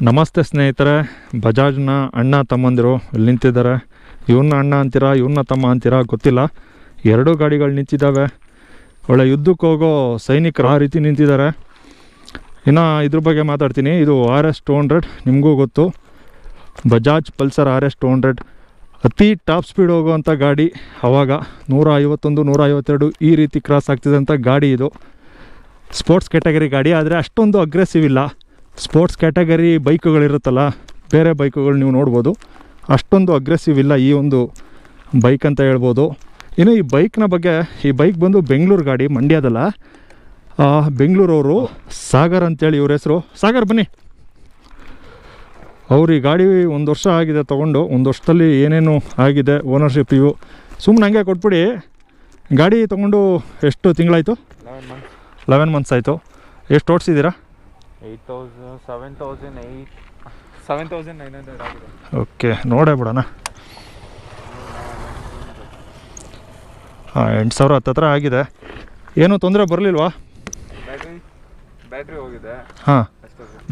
ನಮಸ್ತೆ ಸ್ನೇಹಿತರೆ, ಬಜಾಜ್ನ ಅಣ್ಣ ತಮ್ಮಂದಿರು ಇಲ್ಲಿ ನಿಂತಿದ್ದಾರೆ. ಇವನ್ನ ಅಣ್ಣ ಅಂತೀರಾ, ಇವನ್ನ ತಮ್ಮ ಅಂತೀರಾ ಗೊತ್ತಿಲ್ಲ. ಎರಡೂ ಗಾಡಿಗಳು ನಿಂತಿದ್ದಾವೆ. ಒಳ್ಳೆ ಯುದ್ಧಕ್ಕೆ ಹೋಗೋ ಸೈನಿಕರು ಆ ರೀತಿ ನಿಂತಿದ್ದಾರೆ. ಇನ್ನು ಇದ್ರ ಬಗ್ಗೆ ಮಾತಾಡ್ತೀನಿ. ಇದು RS200, ನಿಮಗೂ ಗೊತ್ತು. ಬಜಾಜ್ ಪಲ್ಸರ್ RS200 ಅತಿ ಟಾಪ್ ಸ್ಪೀಡ್ ಹೋಗುವಂಥ ಗಾಡಿ. ಆವಾಗ 151 152 ಈ ರೀತಿ ಕ್ರಾಸ್ ಆಗ್ತಿದ್ದಂಥ ಗಾಡಿ ಇದು. ಸ್ಪೋರ್ಟ್ಸ್ ಕ್ಯಾಟಗರಿ ಗಾಡಿ, ಆದರೆ ಅಷ್ಟೊಂದು ಅಗ್ರೆಸಿವ್ ಇಲ್ಲ. ಸ್ಪೋರ್ಟ್ಸ್ ಕ್ಯಾಟಗರಿ ಬೈಕುಗಳಿರುತ್ತಲ್ಲ, ಬೇರೆ ಬೈಕುಗಳು ನೀವು ನೋಡ್ಬೋದು, ಅಷ್ಟೊಂದು ಅಗ್ರೆಸಿವ್ ಇಲ್ಲ ಈ ಒಂದು ಬೈಕ್ ಅಂತ ಹೇಳ್ಬೋದು. ಇನ್ನು ಈ ಬೈಕ್ನ ಬಗ್ಗೆ, ಈ ಬೈಕ್ ಬಂದು ಬೆಂಗಳೂರು ಗಾಡಿ, ಮಂಡ್ಯದಲ್ಲ, ಬೆಂಗಳೂರವರು ಸಾಗರ್ ಅಂತೇಳಿ ಇವ್ರ ಹೆಸರು. ಸಾಗರ್ ಬನ್ನಿ. ಅವ್ರು ಈ ಗಾಡಿ 1 ವರ್ಷ ಆಗಿದೆ ತೊಗೊಂಡು. 1 ವರ್ಷದಲ್ಲಿ ಏನೇನು ಆಗಿದೆ, ಓನರ್ಶಿಪ್ ಇವು ಸುಮ್ಮನೆ ಹಂಗೆ ಕೊಟ್ಬಿಡಿ. ಗಾಡಿ ತೊಗೊಂಡು ಎಷ್ಟು ತಿಂಗಳಾಯಿತು? 11 ಮಂತ್ಸ್ ಆಯಿತು. ಎಷ್ಟು ಓಡಿಸಿದ್ದೀರಾ? 7,900 ಆಗಿದೆ. ಓಕೆ, ನೋಡೇ ಬಿಡೋಣ. 8,000 ಹತ್ತತ್ರ ಆಗಿದೆ. ಏನೂ ತೊಂದರೆ ಬರಲಿಲ್ವಾ? ಬ್ಯಾಟ್ರಿ ಹೋಗಿದೆ. ಹಾಂ,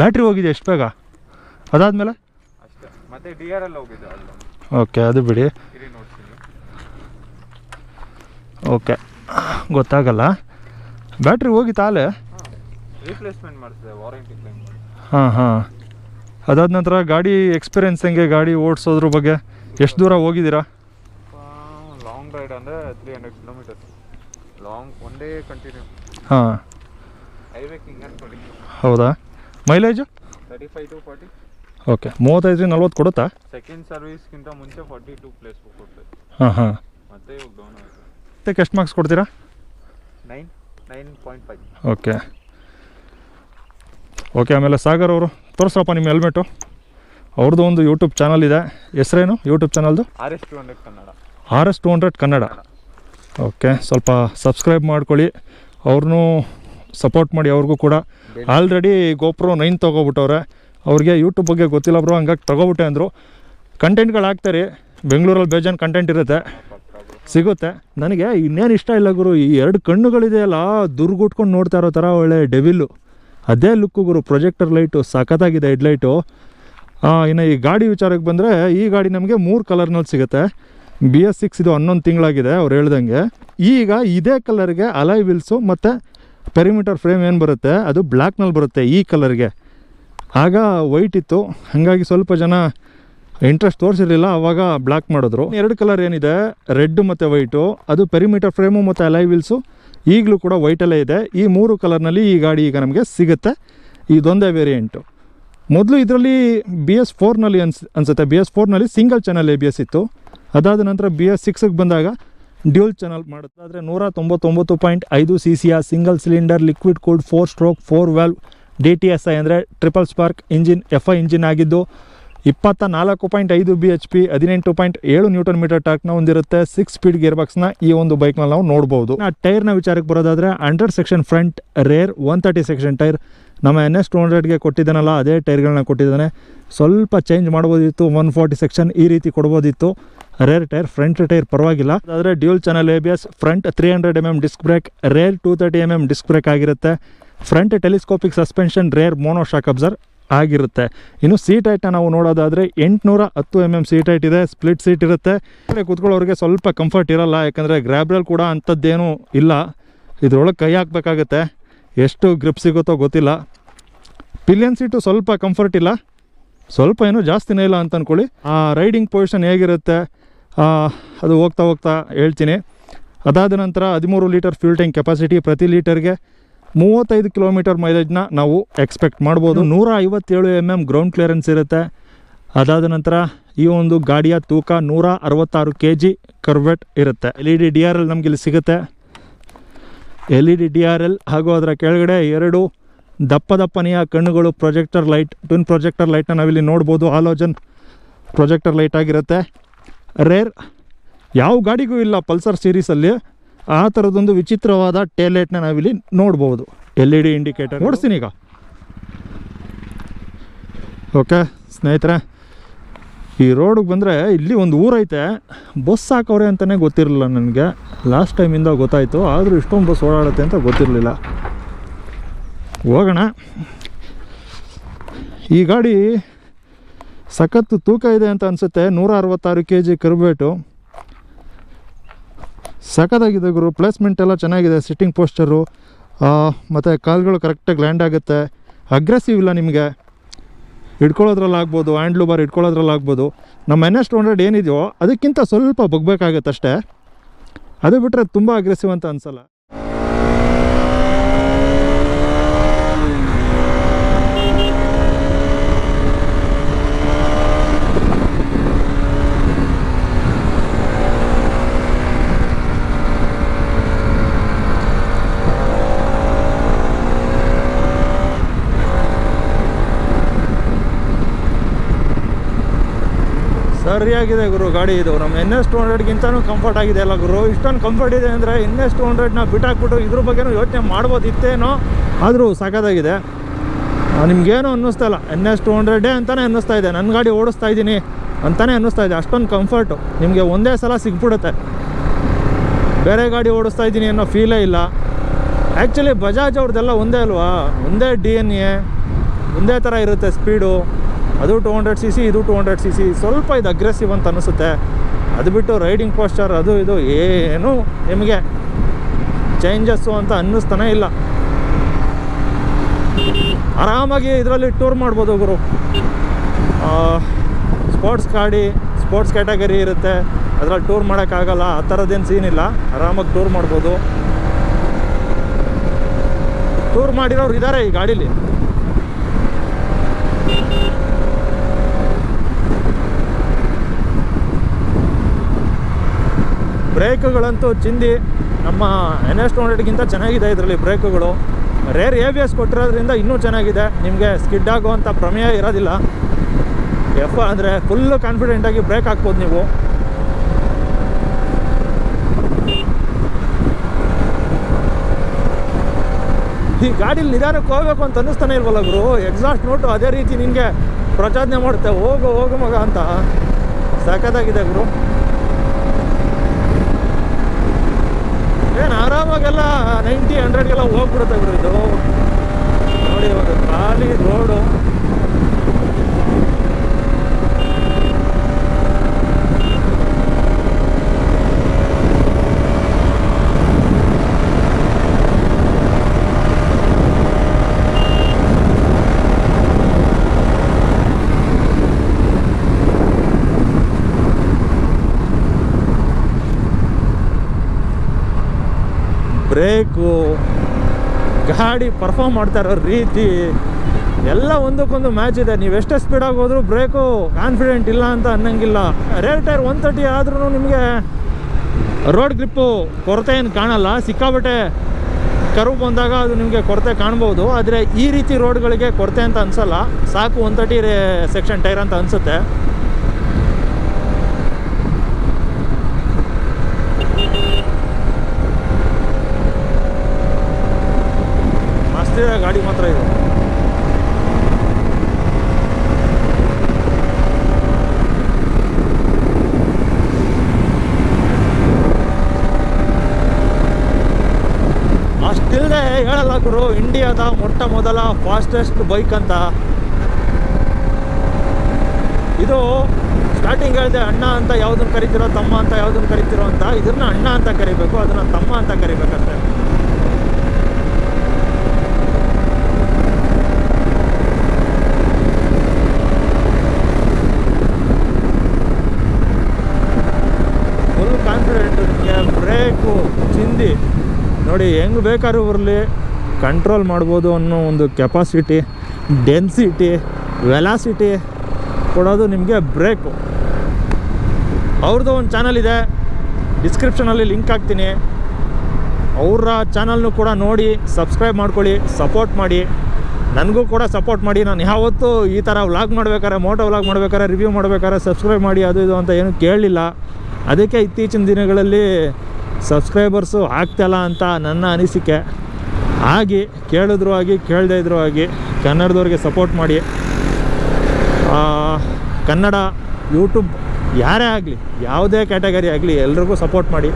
ಬ್ಯಾಟ್ರಿ ಹೋಗಿದೆ. ಎಷ್ಟು ಬೇಗ? ಅದಾದಮೇಲೆ ಅಷ್ಟೇ. ಮತ್ತೆ DRL ಹೋಗಿದೆ. ಓಕೆ, ಅದು ಬಿಡಿ. ಓಕೆ, ಗೊತ್ತಾಗಲ್ಲ. ಬ್ಯಾಟ್ರಿ ಹೋಗಿತ್ತಾಲೆ? ರಿಪ್ಲೇಸ್ಮೆಂಟ್ ಮಾಡಿಸಿದೆ, ವಾರಂಟಿ ಕ್ಲೈಮ್ ಮಾಡಿ. ಹಾಂ. ಅದಾದ ನಂತರ ಗಾಡಿ ಎಕ್ಸ್ಪೀರಿಯೆನ್ಸ್ ಹೆಂಗೆ? ಗಾಡಿ ಓಡಿಸೋದ್ರ ಬಗ್ಗೆ ಎಷ್ಟು ದೂರ ಹೋಗಿದ್ದೀರಾ? ಲಾಂಗ್ ರೈಡ್ ಅಂದರೆ 300 kilometres. Long one day continue. ಹಾಂ, ಹೈವೇ ಕಿಂಗ್ ಅನ್ಕೊಳ್ಳಿ. ಹೌದಾ? Mileage 35 to 40. ಓಕೆ, 35-40 ಕೊಡುತ್ತಾ? ಸೆಕೆಂಡ್ ಸರ್ವಿಸ್ಗಿಂತ ಮುಂಚೆ 42 ಪ್ಲೇಸ್ ಕೊಡ್ತೇವೆ. ಹಾಂ. ಮತ್ತೆ ಇವಾಗ ಡೌನ್ ಆಯಿತು. ಅದಕ್ಕೆ ಎಷ್ಟು ಮಾರ್ಕ್ಸ್ ಕೊಡ್ತೀರಾ? 9.5. ಓಕೆ. ಆಮೇಲೆ ಸಾಗರ್ ಅವರು ತೋರಿಸ್ರಪ್ಪ ನಿಮ್ಮ ಹೆಲ್ಮೆಟು. ಅವ್ರದ್ದು ಒಂದು ಯೂಟ್ಯೂಬ್ ಚಾನಲ್ ಇದೆ. ಹೆಸರೇನು ಯೂಟ್ಯೂಬ್ ಚಾನಲ್ದು? RS200 ಕನ್ನಡ. RS200 ಕನ್ನಡ. ಓಕೆ, ಸ್ವಲ್ಪ ಸಬ್ಸ್ಕ್ರೈಬ್ ಮಾಡ್ಕೊಳ್ಳಿ, ಅವ್ರನ್ನೂ ಸಪೋರ್ಟ್ ಮಾಡಿ. ಅವ್ರಿಗೂ ಕೂಡ ಆಲ್ರೆಡಿ GoPro 9 ತೊಗೊಬಿಟ್ಟವ್ರೆ. ಅವ್ರಿಗೆ ಯೂಟ್ಯೂಬ್ ಬಗ್ಗೆ ಗೊತ್ತಿಲ್ಲ ಬ್ರೋ, ಹಂಗಾಗಿ ತೊಗೊಬಿಟ್ಟೆ ಅಂದರು. ಕಂಟೆಂಟ್ಗಳು ಹಾಕ್ತಾರೆ, ಬೆಂಗಳೂರಲ್ಲಿ ಬೇಜಾನ್ ಕಂಟೆಂಟ್ ಇರುತ್ತೆ, ಸಿಗುತ್ತೆ. ನನಗೆ ಇನ್ನೇನು ಇಷ್ಟ ಇಲ್ಲ ಗುರು, ಈ 2 ಕಣ್ಣುಗಳಿದೆಯಲ್ಲ, ದುರ್ಗುಟ್ಕೊಂಡು ನೋಡ್ತಾ ಇರೋ ಥರ ಒಳ್ಳೆ ಡೆವಿಲ್ಲು, ಅದೇ ಲುಕ್ಕು ಗುರು. ಪ್ರೊಜೆಕ್ಟರ್ ಲೈಟು ಸಖತ್ತಾಗಿದೆ, ಹೆಡ್ಲೈಟು. ಇನ್ನು ಈ ಗಾಡಿ ವಿಚಾರಕ್ಕೆ ಬಂದರೆ, ಈ ಗಾಡಿ ನಮಗೆ 3 ಕಲರ್ನಲ್ಲಿ ಸಿಗುತ್ತೆ. BS6 ಇದು 11 ತಿಂಗಳಾಗಿದೆ ಅವ್ರು ಹೇಳ್ದಂಗೆ. ಈಗ ಇದೇ ಕಲರ್ಗೆ ಅಲಾಯ್ ವಿಲ್ಸು ಮತ್ತು ಪೆರಿಮೀಟರ್ ಫ್ರೇಮ್ ಏನು ಬರುತ್ತೆ ಅದು ಬ್ಲ್ಯಾಕ್ನಲ್ಲಿ ಬರುತ್ತೆ ಈ ಕಲರ್ಗೆ. ಆಗ ವೈಟ್ ಇತ್ತು, ಹಾಗಾಗಿ ಸ್ವಲ್ಪ ಜನ ಇಂಟ್ರೆಸ್ಟ್ ತೋರಿಸಿರಲಿಲ್ಲ, ಆವಾಗ ಬ್ಲ್ಯಾಕ್ ಮಾಡಿದ್ರು. 2 ಕಲರ್ ಏನಿದೆ, ರೆಡ್ ಮತ್ತು ವೈಟು, ಅದು ಪೆರಿಮೀಟರ್ ಫ್ರೇಮು ಮತ್ತು ಅಲಾಯ್ ವಿಲ್ಸು ಈಗಲೂ ಕೂಡ ವೈಟಲ್ಲೇ ಇದೆ. ಈ 3 ಕಲರ್ನಲ್ಲಿ ಈ ಗಾಡಿ ಈಗ ನಮಗೆ ಸಿಗುತ್ತೆ. ಇದೊಂದೇ ವೇರಿಯಂಟು. ಮೊದಲು ಇದರಲ್ಲಿ BS4ನಲ್ಲಿ ಅನಿಸುತ್ತೆ, BS4ನಲ್ಲಿ ಸಿಂಗಲ್ ಚಾನಲ್ ABS ಇತ್ತು. ಅದಾದ ನಂತರ BS6ಗೆ ಬಂದಾಗ ಡ್ಯೂಲ್ ಚಾನಲ್ ಮಾಡುತ್ತೆ. ಆದರೆ 199.5 cc single cylinder liquid cooled 4 stroke 4 valve DTSI ಅಂದರೆ triple spark engine, FI engine ಆಗಿದ್ದು 24.5 bhp 18.7 ನ್ಯೂಟನ್ ಮೀಟರ್ ಟಾರ್ಕ್ನ ಹೊಂದಿರುತ್ತೆ. 6 ಸ್ಪೀಡ್ ಗೇರ್ ಬಾಕ್ಸ್ನ ಈ ಒಂದು ಬೈಕ್ನಲ್ಲಿ ನಾವು ನೋಡ್ಬೋದು. ಟೈರ್ನ ವಿಚಾರಕ್ಕೆ ಬರೋದಾದರೆ 100 section front, rear 130 section tyre. ನಮ್ಮ NS200ಗೆ ಕೊಟ್ಟಿದ್ದಾನಲ್ಲ ಅದೇ ಟೈರ್ಗಳನ್ನ ಕೊಟ್ಟಿದ್ದಾನೆ. ಸ್ವಲ್ಪ ಚೇಂಜ್ ಮಾಡ್ಬೋದಿತ್ತು, 140 ಸೆಕ್ಷನ್ ಈ ರೀತಿ ಕೊಡ್ಬೋದಿತ್ತು. ರೇರ್ ಟೈರ್, ಫ್ರಂಟ್ ಟೈರ್ ಪರವಾಗಿಲ್ಲ. ಅದಾದರೆ dual channel ABS, front 300 mm disc brake, rear 230 mm disc brake ಆಗಿರುತ್ತೆ. Front telescopic suspension, rear mono shock absorber ಆಗಿರುತ್ತೆ. ಇನ್ನು ಸೀಟ್ ಹೈಟ್ನ ನಾವು ನೋಡೋದಾದರೆ 810 mm ಸೀಟ್ ಹೈಟ್ ಇದೆ. ಸ್ಪ್ಲಿಟ್ ಸೀಟ್ ಇರುತ್ತೆ. ಕೂತ್ಕೊಳ್ಳೋರಿಗೆ ಸ್ವಲ್ಪ ಕಂಫರ್ಟ್ ಇರಲ್ಲ, ಯಾಕಂದರೆ ಗ್ರ್ಯಾಬ್ರಲ್ಲಿ ಕೂಡ ಅಂಥದ್ದೇನೂ ಇಲ್ಲ. ಇದ್ರೊಳಗೆ ಕೈ ಹಾಕಬೇಕಾಗತ್ತೆ, ಎಷ್ಟು ಗ್ರಿಪ್ ಸಿಗುತ್ತೋ ಗೊತ್ತಿಲ್ಲ. ಪಿಲಿಯನ್ ಸೀಟು ಸ್ವಲ್ಪ ಕಂಫರ್ಟ್ ಇಲ್ಲ, ಸ್ವಲ್ಪ ಏನೂ ಜಾಸ್ತಿನೇ ಇಲ್ಲ ಅಂತ ಅಂದ್ಕೊಳ್ಳಿ. ರೈಡಿಂಗ್ ಪೊಸಿಷನ್ ಹೇಗಿರುತ್ತೆ ಅದು ಹೋಗ್ತಾ ಹೇಳ್ತೀನಿ. ಅದಾದ ನಂತರ 13 ಲೀಟರ್ ಫ್ಯೂಲ್ ಟ್ಯಾಂಕ್ ಕೆಪಾಸಿಟಿ, ಪ್ರತಿ ಲೀಟರ್ಗೆ 35 ಕಿಲೋಮೀಟರ್ ಮೈಲೇಜ್ನ ನಾವು ಎಕ್ಸ್ಪೆಕ್ಟ್ ಮಾಡ್ಬೋದು. 157 mm ಗ್ರೌಂಡ್ ಕ್ಲಿಯರೆನ್ಸ್ ಇರುತ್ತೆ. ಅದಾದ ನಂತರ ಈ ಒಂದು ಗಾಡಿಯ ತೂಕ 166 kg ಕರ್ವೆಟ್ ಇರುತ್ತೆ. LED DRL ನಮ್ಗೆ ಇಲ್ಲಿ ಸಿಗುತ್ತೆ. LED DRL ಹಾಗೂ ಅದರ ಕೆಳಗಡೆ 2 ದಪ್ಪನೆಯ ಕಣ್ಣುಗಳು, ಪ್ರೊಜೆಕ್ಟರ್ ಲೈಟ್, ಟ್ವಿನ್ ಪ್ರೊಜೆಕ್ಟರ್ ಲೈಟ್ನ ನಾವಿಲ್ಲಿ ನೋಡ್ಬೋದು. ಹಾಲೋಜನ್ ಪ್ರೊಜೆಕ್ಟರ್ ಲೈಟ್ ಆಗಿರುತ್ತೆ. ರೇರ್ ಯಾವ ಗಾಡಿಗೂ ಇಲ್ಲ ಪಲ್ಸರ್ ಸೀರೀಸಲ್ಲಿ ಆ ಥರದೊಂದು ವಿಚಿತ್ರವಾದ ಟೇಲ್ ಲೈಟ್ನ ನಾವಿಲ್ಲಿ ನೋಡ್ಬೋದು. LED ಇಂಡಿಕೇಟರ್ ಓಡಿಸ್ತೀನಿ ಈಗ. ಓಕೆ ಸ್ನೇಹಿತರೆ, ಈ ರೋಡಿಗೆ ಬಂದರೆ ಇಲ್ಲಿ ಒಂದು ಊರೈತೆ, ಬಸ್ ಹಾಕವ್ರೆ ಅಂತಲೇ ಗೊತ್ತಿರಲಿಲ್ಲ ನನಗೆ. ಲಾಸ್ಟ್ ಟೈಮಿಂದ ಗೊತ್ತಾಯಿತು, ಆದರೂ ಇಷ್ಟೊಂದು ಬಸ್ ಓಡಾಡುತ್ತೆ ಅಂತ ಗೊತ್ತಿರಲಿಲ್ಲ. ಹೋಗೋಣ. ಈ ಗಾಡಿ ಸಖತ್ತು ತೂಕ ಇದೆ ಅಂತ ಅನಿಸುತ್ತೆ. 166 kg ಕರ್ಬೇಟು. ಸಖತ್ತಾಗಿದೆ ಗುರು. ಪ್ಲೇಸ್ಮೆಂಟ್ ಎಲ್ಲ ಚೆನ್ನಾಗಿದೆ. ಸಿಟ್ಟಿಂಗ್ ಪೋಸ್ಚರು ಮತ್ತು ಕಾಲ್ಗಳು ಕರೆಕ್ಟಾಗಿ ಲ್ಯಾಂಡ್ ಆಗುತ್ತೆ. ಅಗ್ರೆಸಿವ್ ಇಲ್ಲ, ನಿಮಗೆ ಹಿಡ್ಕೊಳ್ಳೋದ್ರಲ್ಲಿ ಆಗ್ಬೋದು, ಹ್ಯಾಂಡ್ಲು ಬಾರ್ ಹಿಡ್ಕೊಳ್ಳೋದ್ರಲ್ಲಿ ಆಗ್ಬೋದು. ನಮ್ಮ RS200 ಏನಿದೆಯೋ ಅದಕ್ಕಿಂತ ಸ್ವಲ್ಪ ಬಗ್ಬೇಕಾಗತ್ತೆ ಅಷ್ಟೇ. ಅದು ಬಿಟ್ಟರೆ ತುಂಬ ಅಗ್ರೆಸಿವ್ ಅಂತ ಅನಿಸಲ್ಲ. ಸರಿಯಾಗಿದೆ ಗುರು ಗಾಡಿ. ಇದು ನಮ್ಮ RS200ಗಿಂತನೂ ಕಂಫರ್ಟ್ ಆಗಿದೆ ಅಲ್ಲ ಗುರು. ಇಷ್ಟೊಂದು ಕಂಫರ್ಟ್ ಇದೆ ಅಂದರೆ RS200ನ ಬಿಟ್ಟಾಕ್ಬಿಟ್ಟು ಇದ್ರ ಬಗ್ಗೆನೂ ಯೋಚನೆ ಮಾಡ್ಬೋದಿತ್ತೇನೋ. ಆದರೂ ಸಾಕಾಗಿದೆ. ನಿಮಗೇನೋ ಅನ್ನಿಸ್ತಾ ಇಲ್ಲ, RS200 ಅಂತಲೇ ಅನ್ನಿಸ್ತಾ ಇದೆ. ನನ್ನ ಗಾಡಿ ಓಡಿಸ್ತಾ ಇದ್ದೀನಿ ಅಂತಲೇ ಅನ್ನಿಸ್ತಾ ಇದೆ. ಅಷ್ಟೊಂದು ಕಂಫರ್ಟು ನಿಮಗೆ ಒಂದೇ ಸಲ ಸಿಗ್ಬಿಡುತ್ತೆ. ಬೇರೆ ಗಾಡಿ ಓಡಿಸ್ತಾ ಇದ್ದೀನಿ ಅನ್ನೋ ಫೀಲೇ ಇಲ್ಲ. ಆ್ಯಕ್ಚುಲಿ ಬಜಾಜ್ ಅವ್ರದ್ದೆಲ್ಲ ಒಂದೇ ಅಲ್ವಾ, ಒಂದೇ DNA, ಒಂದೇ ಥರ ಇರುತ್ತೆ ಸ್ಪೀಡು. ಅದು 200cc, ಇದು 200cc. ಸ್ವಲ್ಪ ಇದು ಅಗ್ರೆಸಿವ್ ಅಂತ ಅನಿಸುತ್ತೆ. ಅದು ಬಿಟ್ಟು ರೈಡಿಂಗ್ ಪೋಸ್ಚರ್ ಅದು ಇದು ಏನು ನಿಮಗೆ ಚೇಂಜಸ್ಸು ಅಂತ ಅನ್ನಿಸ್ತಾನೆ ಇಲ್ಲ. ಆರಾಮಾಗಿ ಇದರಲ್ಲಿ ಟೂರ್ ಮಾಡ್ಬೋದು ಗುರು. ಸ್ಪೋರ್ಟ್ಸ್ ಗಾಡಿ, ಸ್ಪೋರ್ಟ್ಸ್ ಕ್ಯಾಟಗರಿ ಇರುತ್ತೆ, ಅದರಲ್ಲಿ ಟೂರ್ ಮಾಡೋಕ್ಕಾಗಲ್ಲ. ಆ ಥರದ್ದೇನು ಸೀನ್ ಇಲ್ಲ. ಆರಾಮಾಗಿ ಟೂರ್ ಮಾಡ್ಬೋದು. ಟೂರ್ ಮಾಡಿರೋರು ಇದ್ದಾರೆ ಈ ಗಾಡೀಲಿ. ಬ್ರೇಕ್ಗಳಂತೂ ಚಿಂದಿ. ನಮ್ಮ RS200ಗಿಂತ ಚೆನ್ನಾಗಿದೆ ಇದರಲ್ಲಿ ಬ್ರೇಕ್ಗಳು. ರೇರ್ ABS ಕೊಟ್ಟಿರೋದ್ರಿಂದ ಇನ್ನೂ ಚೆನ್ನಾಗಿದೆ. ನಿಮಗೆ ಸ್ಕಿಡ್ ಆಗುವಂಥ ಪ್ರಮೇಯ ಇರೋದಿಲ್ಲ. ಅಂದರೆ ಫುಲ್ಲು ಕಾನ್ಫಿಡೆಂಟಾಗಿ ಬ್ರೇಕ್ ಹಾಕ್ಬೋದು ನೀವು. ಈ ಗಾಡೀಲಿ ನಿಧಾನಕ್ಕೆ ಹೋಗ್ಬೇಕು ಅಂತ ಅನ್ನಿಸ್ತಾನೆ ಇಲ್ವಲ್ಲ ಗುರು. ಎಕ್ಸಾಸ್ಟ್ ನೋಟು ಅದೇ ರೀತಿ ನಿನಗೆ ಪ್ರಚೋದನೆ ಮಾಡುತ್ತೆ, ಹೋಗು ಹೋಗು ಮಗ ಅಂತ. ಸಖತ್ತಾಗಿದೆ ಗುರು. ಏನು ಆರಾಮಾಗೆಲ್ಲ 90-100ಗೆಲ್ಲ ಹೋಗ್ಬಿಡುತ್ತೆ ಗುರು ಇದು. ನೋಡಿ ಒಂದು ಖಾಲಿ ರೋಡು. ಬ್ರೇಕು, ಗಾಡಿ ಪರ್ಫಾರ್ಮ್ ಮಾಡ್ತಾ ಇರೋ ರೀತಿ ಎಲ್ಲ ಒಂದಕ್ಕೊಂದು ಮ್ಯಾಚ್ ಇದೆ. ನೀವು ಎಷ್ಟೇ ಸ್ಪೀಡಾಗಿ ಹೋದರೂ ಬ್ರೇಕು ಕಾನ್ಫಿಡೆಂಟ್ ಇಲ್ಲ ಅಂತ ಅನ್ನಂಗಿಲ್ಲ. ರೇರ್ ಟೈರ್ 130 ಆದ್ರೂ ನಿಮಗೆ ರೋಡ್ ಗ್ರಿಪ್ಪು ಕೊರತೆ ಏನು ಕಾಣಲ್ಲ. ಸಿಕ್ಕಾಬಟ್ಟೆ ಕರ್ವ್ ಬಂದಾಗ ಅದು ನಿಮಗೆ ಕೊರತೆ ಕಾಣ್ಬೋದು. ಆದರೆ ಈ ರೀತಿ ರೋಡ್ಗಳಿಗೆ ಕೊರತೆ ಅಂತ ಅನಿಸಲ್ಲ. ಸಾಕು 130 ಸೆಕ್ಷನ್ ಟೈರ್ ಅಂತ ಅನಿಸುತ್ತೆ. ಗಾಡಿ ಮಾತ್ರ ಇದು. ಅಷ್ಟಿಲ್ಲದೆ ಹೇಳಲ್ಲ ಗುರು, ಇಂಡಿಯಾದ ಮೊಟ್ಟ ಮೊದಲ ಫಾಸ್ಟೆಸ್ಟ್ ಬೈಕ್ ಅಂತ. ಇದು ಸ್ಟಾರ್ಟಿಂಗ್ ಹೇಳಿದೆ ಅಣ್ಣ ಅಂತ ಯಾವುದನ್ನು ಕರಿತಿರೋ, ತಮ್ಮ ಅಂತ ಯಾವುದನ್ನು ಕರಿತಿರೋ ಅಂತ. ಇದನ್ನ ಅಣ್ಣ ಅಂತ ಕರಿಬೇಕು, ಅದನ್ನು ತಮ್ಮ ಅಂತ ಕರಿಬೇಕಷ್ಟೆ. ಬ್ರೇಕು ಚಿಂದಿ ನೋಡಿ ಹೆಂಗೆ ಬೇಕಾದ್ರೂ ಬರಲಿ ಕಂಟ್ರೋಲ್ ಮಾಡ್ಬೋದು ಅನ್ನೋ ಒಂದು ಕೆಪಾಸಿಟಿ, ಡೆನ್ಸಿಟಿ, ವೆಲಾಸಿಟಿ ಕೊಡೋದು ನಿಮಗೆ ಬ್ರೇಕು. ಅವ್ರದ್ದು ಒಂದು ಚಾನಲ್ ಇದೆ, ಡಿಸ್ಕ್ರಿಪ್ಷನಲ್ಲಿ ಲಿಂಕ್ ಹಾಕ್ತೀನಿ. ಅವರ ಚಾನಲ್ನು ಕೂಡ ನೋಡಿ ಸಬ್ಸ್ಕ್ರೈಬ್ ಮಾಡ್ಕೊಳ್ಳಿ, ಸಪೋರ್ಟ್ ಮಾಡಿ. ನನಗೂ ಕೂಡ ಸಪೋರ್ಟ್ ಮಾಡಿ. ನಾನು ಯಾವತ್ತೂ ಈ ಥರ ವ್ಲಾಗ್ ಮಾಡ್ಬೇಕಾರೆ, ಮೋಟೋ ವ್ಲಾಗ್ ಮಾಡ್ಬೇಕಾರೆ, ರಿವ್ಯೂ ಮಾಡ್ಬೇಕಾರೆ ಸಬ್ಸ್ಕ್ರೈಬ್ ಮಾಡಿ ಅದು ಇದು ಅಂತ ಏನೂ ಕೇಳಲಿಲ್ಲ. ಅದಕ್ಕೆ ಇತ್ತೀಚಿನ ದಿನಗಳಲ್ಲಿ ಸಬ್ಸ್ಕ್ರೈಬರ್ಸು ಆಗ್ತಾಯಿಲ್ಲ ಅಂತ ನನ್ನ ಅನಿಸಿಕೆ. ಆಗಿ ಕೇಳಿದ್ರು ಆಗಿ ಕೇಳದೇ ಇದ್ರೂ ಆಗಿ ಕನ್ನಡದವ್ರಿಗೆ ಸಪೋರ್ಟ್ ಮಾಡಿ. ಕನ್ನಡ ಯೂಟ್ಯೂಬ್ ಯಾರೇ ಆಗಲಿ, ಯಾವುದೇ ಕ್ಯಾಟಗರಿ ಆಗಲಿ, ಎಲ್ರಿಗೂ ಸಪೋರ್ಟ್ ಮಾಡಿ.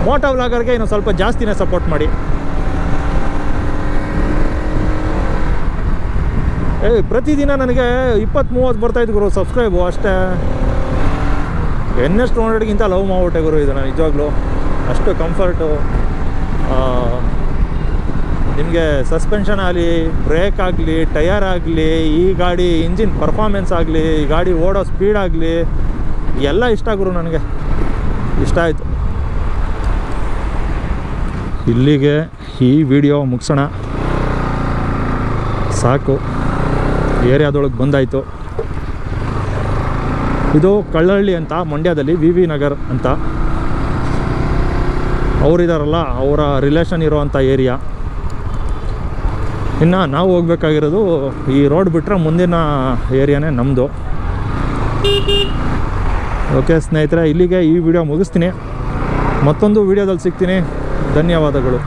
ಮೋಟೋ ವ್ಲಾಗರ್ಗೆ ಇನ್ನೂ ಸ್ವಲ್ಪ ಜಾಸ್ತಿನೇ ಸಪೋರ್ಟ್ ಮಾಡಿ. ಪ್ರತಿದಿನ ನನಗೆ 20-30 ಬರ್ತಾಯಿತ್ತು ಗುರು ಸಬ್ಸ್ಕ್ರೈಬು ಅಷ್ಟೇ. RS200ಗಿಂತ ಲವ್ ಮಾಡ್ಬಿಟ್ಟೆ ಗುರು ಇದು ನಾನು ನಿಜವಾಗ್ಲೂ. ಅಷ್ಟು ಕಂಫರ್ಟು, ನಿಮಗೆ ಸಸ್ಪೆನ್ಷನ್ ಆಗಲಿ, ಬ್ರೇಕ್ ಆಗಲಿ, ಟಯರ್ ಆಗಲಿ, ಈ ಗಾಡಿ ಇಂಜಿನ್ ಪರ್ಫಾರ್ಮೆನ್ಸ್ ಆಗಲಿ, ಈ ಗಾಡಿ ಓಡೋ ಸ್ಪೀಡ್ ಆಗಲಿ ಎಲ್ಲ ಇಷ್ಟ ಗುರು, ನನಗೆ ಇಷ್ಟ ಆಯಿತು. ಇಲ್ಲಿಗೆ ಈ ವಿಡಿಯೋ ಮುಗಿಸೋಣ, ಸಾಕು. ಏರಿಯಾದೊಳಗೆ ಬಂದಾಯಿತು. ಇದು ಕಳ್ಳಹಳ್ಳಿ ಅಂತ, ಮಂಡ್ಯದಲ್ಲಿ VV ನಗರ್ ಅಂತ ಅವರಿದಾರಲ್ಲ, ಅವರ ರಿಲೇಷನ್ ಇರೋವಂಥ ಏರಿಯಾ. ಇನ್ನು ನಾವು ಹೋಗ್ಬೇಕಾಗಿರೋದು ಈ ರೋಡ್ ಬಿಟ್ಟರೆ ಮುಂದಿನ ಏರಿಯಾನೇ ನಮ್ಮದು. ಓಕೆ ಸ್ನೇಹಿತರೆ, ಇಲ್ಲಿಗೆ ಈ ವಿಡಿಯೋ ಮುಗಿಸ್ತೀನಿ. ಮತ್ತೊಂದು ವಿಡಿಯೋದಲ್ಲಿ ಸಿಗ್ತೀನಿ. ಧನ್ಯವಾದಗಳು.